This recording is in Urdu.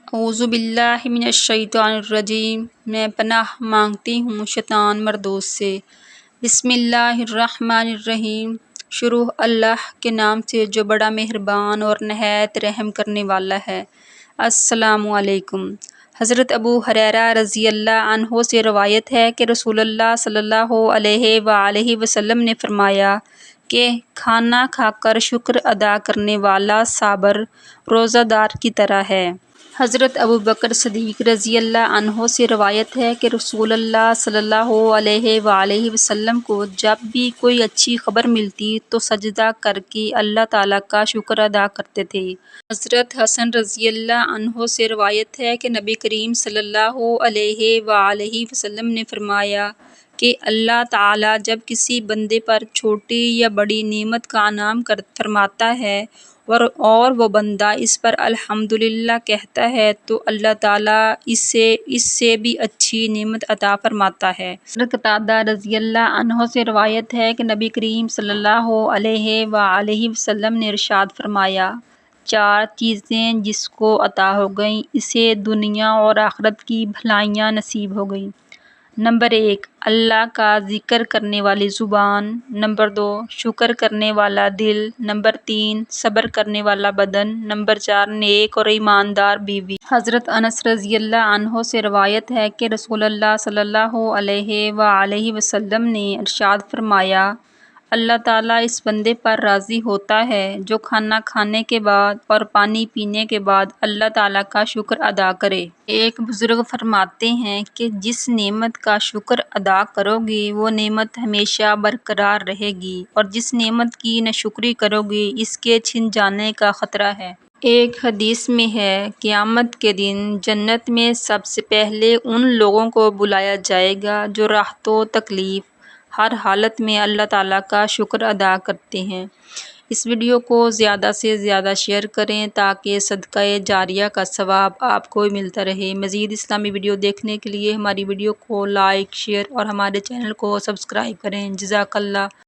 اعوذ باللہ من الشیطان الرجیم۔ میں پناہ مانگتی ہوں شیطان مردود سے۔ بسم اللہ الرحمن الرحیم۔ شروع اللہ کے نام سے جو بڑا مہربان اور نہایت رحم کرنے والا ہے۔ السلام علیکم۔ حضرت ابو ہریرہ رضی اللہ عنہ سے روایت ہے کہ رسول اللہ صلی اللہ علیہ وآلہ وسلم نے فرمایا کہ کھانا کھا کر شکر ادا کرنے والا صابر روزہ دار کی طرح ہے۔ حضرت ابو بکر صدیق رضی اللہ عنہ سے روایت ہے کہ رسول اللہ صلی اللہ علیہ وآلہ وسلم کو جب بھی کوئی اچھی خبر ملتی تو سجدہ کر کے اللہ تعالیٰ کا شکر ادا کرتے تھے۔ حضرت حسن رضی اللہ عنہ سے روایت ہے کہ نبی کریم صلی اللہ علیہ وآلہ وسلم نے فرمایا کہ اللہ تعالیٰ جب کسی بندے پر چھوٹی یا بڑی نعمت کا انعام فرماتا ہے اور وہ بندہ اس پر الحمدللہ کہتا ہے تو اللہ تعالیٰ اس سے بھی اچھی نعمت عطا فرماتا ہے۔ حضرت قتادہ رضی اللہ عنہ سے روایت ہے کہ نبی کریم صلی اللہ علیہ وآلہ وسلم نے ارشاد فرمایا، چار چیزیں جس کو عطا ہو گئیں اسے دنیا اور آخرت کی بھلائیاں نصیب ہو گئیں۔ نمبر 1، اللہ کا ذکر کرنے والی زبان۔ نمبر 2، شکر کرنے والا دل۔ نمبر 3، صبر کرنے والا بدن۔ نمبر 4، نیک اور ایماندار بیوی۔ حضرت انس رضی اللہ عنہ سے روایت ہے کہ رسول اللہ صلی اللہ علیہ وآلہ وسلم نے ارشاد فرمایا، اللہ تعالیٰ اس بندے پر راضی ہوتا ہے جو کھانا کھانے کے بعد اور پانی پینے کے بعد اللہ تعالیٰ کا شکر ادا کرے۔ ایک بزرگ فرماتے ہیں کہ جس نعمت کا شکر ادا کرو گے وہ نعمت ہمیشہ برقرار رہے گی اور جس نعمت کی ناشکری کرو گے اس کے چھن جانے کا خطرہ ہے۔ ایک حدیث میں ہے، قیامت کے دن جنت میں سب سے پہلے ان لوگوں کو بلایا جائے گا جو راحت و تکلیف ہر حالت میں اللہ تعالیٰ کا شکر ادا کرتے ہیں۔ اس ویڈیو کو زیادہ سے زیادہ شیئر کریں تاکہ صدقہ جاریہ کا ثواب آپ کو ملتا رہے۔ مزید اسلامی ویڈیو دیکھنے کے لیے ہماری ویڈیو کو لائک، شیئر اور ہمارے چینل کو سبسکرائب کریں۔ جزاک اللہ۔